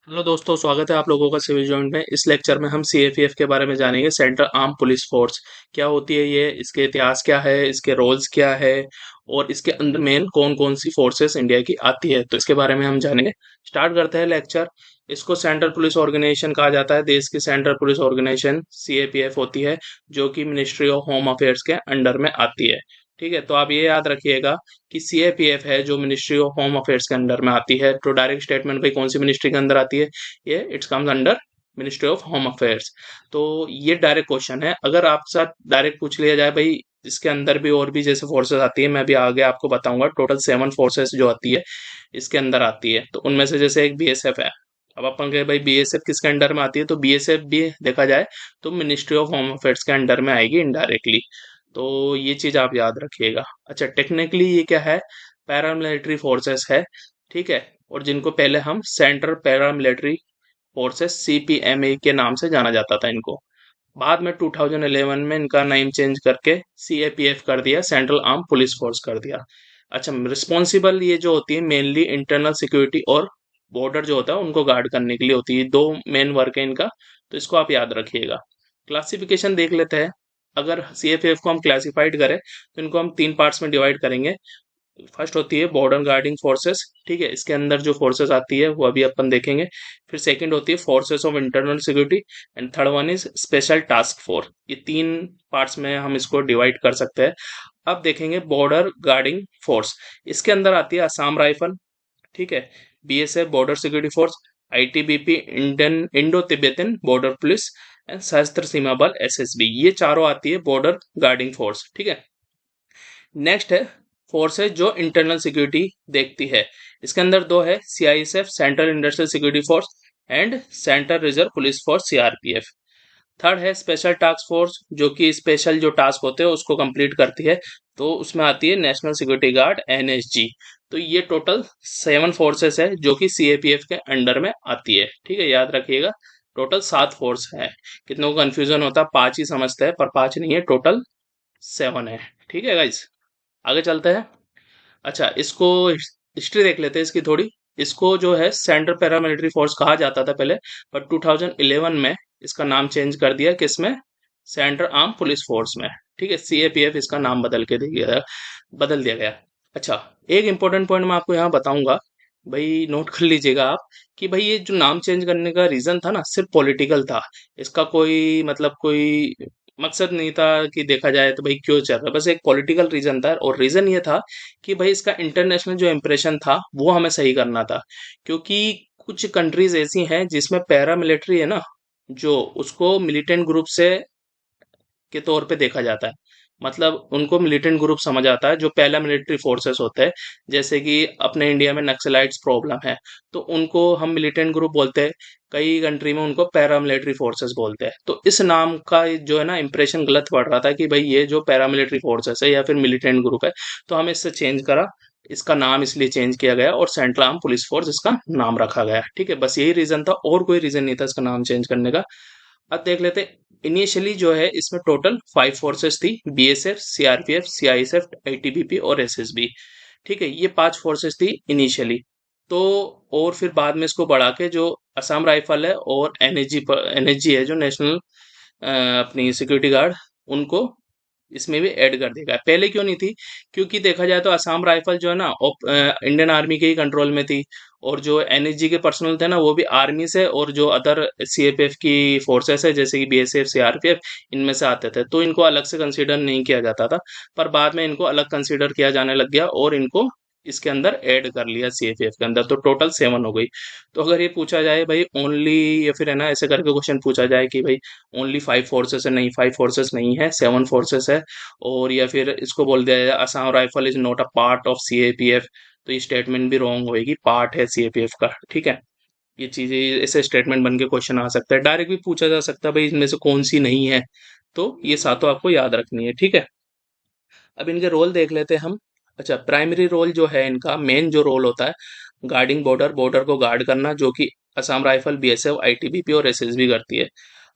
Hello दोस्तों, स्वागत है आप लोगों का सिविल जॉइंट में। इस लेक्चर में हम सीएपीएफ के बारे में जानेंगे। सेंट्रल आर्म पुलिस फोर्स क्या होती है, ये इसके इतिहास क्या है, इसके रोल्स क्या है और इसके अंदर मेन कौन कौन सी फोर्सेस इंडिया की आती है, तो इसके बारे में हम जानेंगे। स्टार्ट करते हैं लेक्चर। इसको सेंट्रल पुलिस ऑर्गेनाइजेशन कहा जाता है। देश की सेंट्रल पुलिस ऑर्गेनाइजेशन सीएपीएफ होती है, जो कि मिनिस्ट्री ऑफ होम अफेयर्स के अंडर में आती है। ठीक है, तो आप ये याद रखिएगा कि सीएपीएफ है जो मिनिस्ट्री ऑफ होम अफेयर्स के अंडर में आती है। तो डायरेक्ट स्टेटमेंट भाई कौन सी मिनिस्ट्री के अंदर आती है, ये it's comes under ministry of home affairs. तो ये डायरेक्ट क्वेश्चन है। अगर आपके साथ डायरेक्ट पूछ लिया जाए भाई इसके अंदर भी और भी जैसे फोर्सेस आती है, मैं भी आगे आपको बताऊंगा। टोटल 7 फोर्सेस जो आती है इसके अंदर आती है, तो उनमें से जैसे एक बीएसएफ है। अब अपन कहे भाई बीएसएफ किसके अंडर में आती है, तो बीएसएफ भी देखा जाए तो मिनिस्ट्री ऑफ होम अफेयर्स के अंडर में आएगी इनडायरेक्टली। तो ये चीज आप याद रखिएगा। अच्छा, टेक्निकली ये क्या है, पैरामिलिट्री फोर्सेस है। ठीक है, और जिनको पहले हम सेंट्रल पैरामिलिट्री फोर्सेस सीपीएमए के नाम से जाना जाता था इनको। बाद में 2011 में इनका नेम चेंज करके सीएपीएफ कर दिया, सेंट्रल आर्म पुलिस फोर्स कर दिया। अच्छा, रिस्पॉन्सिबल ये जो होती है मेनली इंटरनल सिक्योरिटी और बॉर्डर जो होता है उनको गार्ड करने के लिए होती है। दो मेन वर्क है इनका, तो इसको आप याद रखिएगा। क्लासिफिकेशन देख लेते हैं। अगर सीएपीएफ को हम क्लासिफाइड करें तो इनको हम 3 पार्ट्स में डिवाइड करेंगे। फर्स्ट होती है बॉर्डर गार्डिंग फोर्सेस। ठीक है, इसके अंदर जो फोर्सेस आती है वो अभी अपन देखेंगे। फिर सेकंड होती है forces of internal security and third one is special task force. ये 3 पार्ट्स में हम इसको डिवाइड कर सकते हैं। अब देखेंगे बॉर्डर गार्डिंग फोर्स। इसके अंदर आती है असम राइफल, ठीक है, BSF border security force, ITBP Indian Indo Tibetan border police and सशस्त्र सीमा बल एसएसबी। ये चारों आती है बॉर्डर गार्डिंग फोर्स। ठीक है, नेक्स्ट है फोर्सेज जो इंटरनल सिक्योरिटी देखती है। इसके अंदर दो है, CISF central industrial security force and central reserve police force CRPF. Third है स्पेशल टास्क फोर्स, जो कि स्पेशल जो टास्क होते हैं उसको कंप्लीट करती है, तो उसमें आती है नेशनल सिक्योरिटी गार्ड एनएसजी। तो ये टोटल 7 फोर्सेस है जो कि सीएपीएफ के अंडर में आती है। ठीक है, याद रखिएगा टोटल 7 फोर्स है। कितनों को कंफ्यूजन होता है, 5 ही समझते हैं, पर 5 नहीं है, टोटल 7 है। ठीक है गाइस, आगे चलते हैं। अच्छा, इसको हिस्ट्री देख लेते हैं इसकी थोड़ी। इसको जो है सेंट्रल पैरामिलिट्री फोर्स कहा जाता था पहले, पर 2011 में इसका नाम चेंज कर दिया, किसमें, सेंट्रल आर्म पुलिस फोर्स में। ठीक है, सीएपीएफ इसका नाम बदल दिया गया। अच्छा, एक इंपॉर्टेंट पॉइंट मैं आपको यहाँ बताऊंगा, भाई नोट कर लीजिएगा आप, कि भाई ये जो नाम चेंज करने का रीजन था ना, सिर्फ पॉलिटिकल था। इसका कोई मतलब कोई मकसद नहीं था कि देखा जाए तो भाई क्यों चल रहा है, बस एक पॉलिटिकल रीजन था। और रीजन ये था कि भाई इसका इंटरनेशनल जो इम्प्रेशन था वो हमें सही करना था। क्योंकि कुछ कंट्रीज ऐसी हैं जिसमें पैरा मिलिट्री है ना, जो उसको मिलिटेंट ग्रुप से के तौर पे देखा जाता है। मतलब उनको मिलिटेंट ग्रुप समझ आता है जो पहला मिलिट्री फोर्सेस होते हैं। जैसे कि अपने इंडिया में नक्सलाइट्स प्रॉब्लम है, तो उनको हम मिलिटेंट ग्रुप बोलते हैं। कई कंट्री में उनको पैरा मिलिट्री फोर्सेस बोलते हैं। तो इस नाम का जो है ना इंप्रेशन गलत पड़ रहा था कि भाई ये जो पैरा मिलिट्री फोर्सेस है या फिर मिलिटेंट ग्रुप है, तो हमें इससे चेंज करा। इसका नाम इसलिए चेंज किया गया और सेंट्रल आर्म पुलिस फोर्स इसका नाम रखा गया। ठीक है, बस यही रीजन था, और कोई रीजन नहीं था इसका नाम चेंज करने का। अब देख लेते हैं। इनिशियली जो है इसमें टोटल 5 फोर्सेस थी, बीएसएफ, सीआरपीएफ, सीआईएसएफ, आईटीबीपी और एसएसबी। ठीक है, ये 5 फोर्सेस थी इनिशियली। तो और फिर बाद में इसको बढ़ा के जो असम राइफल है और एनएसजी है जो नेशनल अपनी सिक्योरिटी गार्ड, उनको इसमें भी ऐड कर देगा। पहले क्यों नहीं थी, क्योंकि देखा जाए तो असम राइफल जो है ना इंडियन आर्मी के ही कंट्रोल में थी। और जो एनएसजी के पर्सनल थे ना वो भी आर्मी से, और जो अदर सीएपीएफ की फोर्सेस है जैसे कि बीएसएफ, सीआरपीएफ, इनमें से आते थे, तो इनको अलग से कंसीडर नहीं किया जाता था। पर बाद में इनको अलग कंसीडर किया जाने लग गया और इनको इसके अंदर ऐड कर लिया सीएपीएफ के अंदर, तो टोटल 7 हो गई। तो अगर ये पूछा जाए भाई ओनली, या फिर है ना ऐसे करके क्वेश्चन पूछा जाए कि भाई ओनली 5 फोर्सेस है, नहीं 5 फोर्सेस नहीं है, 7 फोर्सेस है। और या फिर इसको बोल दिया जाए Assam rifle is not a part of CAPF, तो ये स्टेटमेंट भी रॉन्ग होएगी, पार्ट है सीएपीएफ का। ठीक है, ये चीजें ऐसे स्टेटमेंट बन के क्वेश्चन आ सकता है। डायरेक्ट भी पूछा जा सकता है भाई इनमें से कौन सी नहीं है, तो ये सातों आपको याद रखनी है। ठीक है, अब इनके रोल देख लेते हैं हम। अच्छा, प्राइमरी रोल जो है इनका, मेन जो रोल होता है, गार्डिंग बॉर्डर, बॉर्डर को गार्ड करना, जो कि असम राइफल, बीएसएफ, आईटीबीपी और एसएसबी करती है।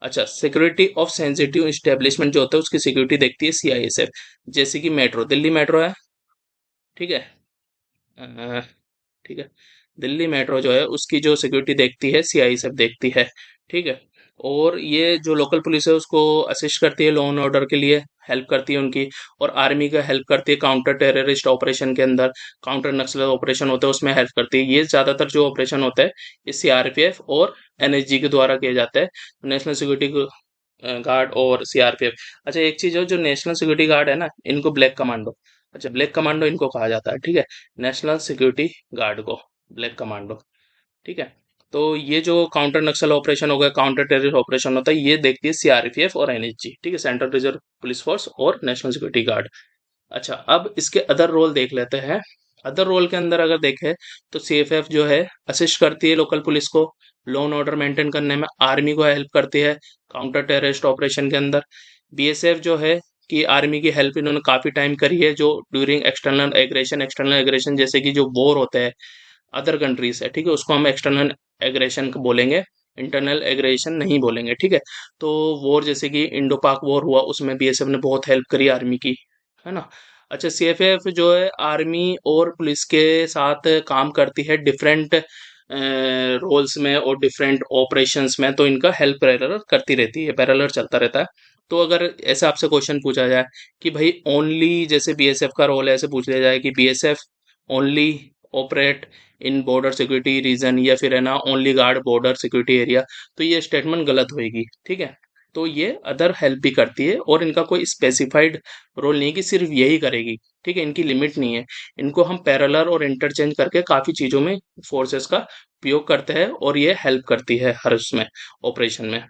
अच्छा, सिक्योरिटी ऑफ सेंसिटिव इस्टेब्लिशमेंट जो होता है उसकी सिक्योरिटी देखती है सीआईएसएफ। जैसे कि मेट्रो, दिल्ली मेट्रो है, ठीक है, अ, ठीक है, दिल्ली मेट्रो जो है उसकी जो सिक्योरिटी देखती है सीआईएसएफ देखती है, ठीक है। और ये जो लोकल पुलिस है उसको असिस्ट करती है, लॉ एंड ऑर्डर के लिए हेल्प करती है उनकी। और आर्मी का हेल्प करती है काउंटर टेररिस्ट ऑपरेशन के अंदर, काउंटर नक्सल ऑपरेशन होता है उसमें हेल्प करती है। ये ज्यादातर जो ऑपरेशन होता है ये सीआरपीएफ और एनएसजी के द्वारा किया जाता है, नेशनल सिक्योरिटी गार्ड और सीआरपीएफ। अच्छा, एक चीज है, जो नेशनल सिक्योरिटी गार्ड है ना, इनको ब्लैक कमांडो, अच्छा ब्लैक कमांडो इनको कहा जाता है, ठीक है। नेशनल सिक्योरिटी गार्ड को ब्लैक कमांडो, ठीक है। तो ये जो काउंटर नक्सल ऑपरेशन हो गया, काउंटर टेररिस्ट ऑपरेशन होता है, ये देखती है सीआरपीएफ और एनएसजी, ठीक है, सेंट्रल रिजर्व पुलिस फोर्स और नेशनल सिक्योरिटी गार्ड। अच्छा, अब इसके अदर रोल देख लेते हैं। अदर रोल के अंदर अगर देखें तो सीएफएफ जो है असिस्ट करती है लोकल पुलिस को लॉ एंड ऑर्डर मेंटेन करने में, आर्मी को हेल्प करती है काउंटर टेररिस्ट ऑपरेशन के अंदर। बीएसएफ जो है कि आर्मी की हेल्प इन्होंने काफी टाइम करी है, जो ड्यूरिंग एक्सटर्नल एग्रेशन जैसे कि जो वॉर होता है अदर कंट्रीज है, ठीक है, उसको हम एक्सटर्नल एग्रेशन बोलेंगे, इंटरनल एग्रेशन नहीं बोलेंगे, ठीक है। तो वॉर जैसे कि इंडो पाक वॉर हुआ, उसमें बीएसएफ ने बहुत हेल्प करी आर्मी की, है ना। अच्छा, सीएफएफ जो है आर्मी और पुलिस के साथ काम करती है डिफरेंट रोल्स में और डिफरेंट ऑपरेशंस में, तो इनका हेल्प पैरेलल करती रहती है, पैरेलल चलता रहता है। तो अगर ऐसा आपसे क्वेश्चन पूछा जाए कि भाई ओनली जैसे बीएसएफ का रोल है, ऐसे पूछ लिया जाए कि BSF only operate in border security region, या फिर है ना only guard border security area, तो ये स्टेटमेंट गलत होएगी, ठीक है। तो ये अदर हेल्प भी करती है और इनका कोई स्पेसिफाइड रोल नहीं है कि सिर्फ यही करेगी, ठीक है, इनकी लिमिट नहीं है। इनको हम पैरेलल और इंटरचेंज करके काफी चीजों में फोर्सेस का उपयोग करते हैं और ये हेल्प करती है हर उसमें ऑपरेशन में,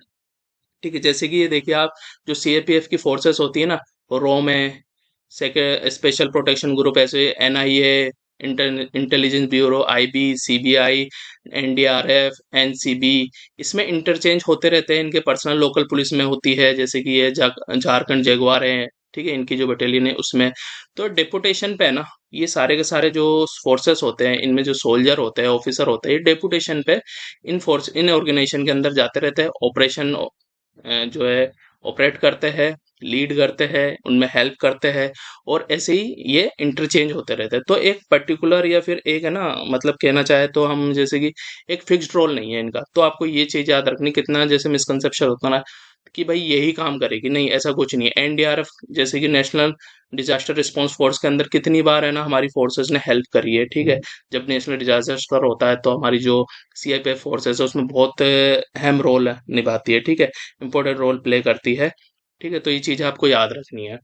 ठीक है। जैसे कि ये देखिए आप, जो सीएपीएफ की फोर्सेस होती है ना, रो में स्पेशल प्रोटेक्शन ग्रुप, ऐसे NIA, intelligence bureau, IB, CBI, NDRF, NCB, इसमें इंटरचेंज होते रहते हैं। इनके पर्सनल लोकल पुलिस में होती है, जैसे कि ये झारखंड जगुआर है, ठीक है, इनकी जो बटालियन है उसमें। तो डेपुटेशन पे है ना, ये सारे के सारे जो फोर्सेस होते हैं, इनमें जो सोल्जर होते हैं, ऑफिसर होते हैं, ये डेपुटेशन पे इन ऑर्गेनाइजेशन के अंदर जाते रहते हैं, ऑपरेशन जो है ऑपरेट करते हैं, लीड करते हैं, उनमें हेल्प करते हैं, और ऐसे ही ये इंटरचेंज होते रहते हैं। तो एक पर्टिकुलर या फिर एक है ना, मतलब कहना चाहे तो हम जैसे कि एक फिक्स्ड रोल नहीं है इनका। तो आपको ये चीज याद रखनी, कितना जैसे मिसकंसेप्शन होता है ना कि भाई यही काम करेगी, नहीं, ऐसा कुछ नहीं है। एनडीआरएफ जैसे कि नेशनल डिजास्टर रिस्पांस फोर्स के अंदर कितनी बार है ना हमारी फोर्सेस ने हेल्प करी है, ठीक है। जब नेशनल डिजास्टर होता है तो हमारी जो सीआईपीएफ फोर्सेस है उसमें बहुत अहम रोल निभाती है, ठीक है, इंपॉर्टेंट रोल प्ले करती है, ठीक है। तो ये चीजें आपको याद रखनी है।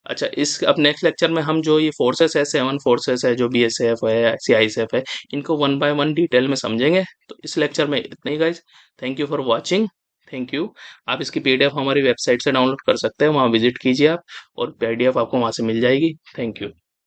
अच्छा, इस अब नेक्स्ट लेक्चर में हम जो ये फोर्सेस है, 7 फोर्सेस है, जो बीएसएफ है, सीआईएसएफ है, इनको वन बाय वन डिटेल में समझेंगे। तो इस लेक्चर में इतना ही guys, thank you for watching, thank you. आप इसकी पीडीएफ हमारी वेबसाइट से डाउनलोड कर सकते हैं, वहाँ विजिट कीजिए आप, और पीडीएफ आपको वहाँ से मिल जाएगी। Thank you.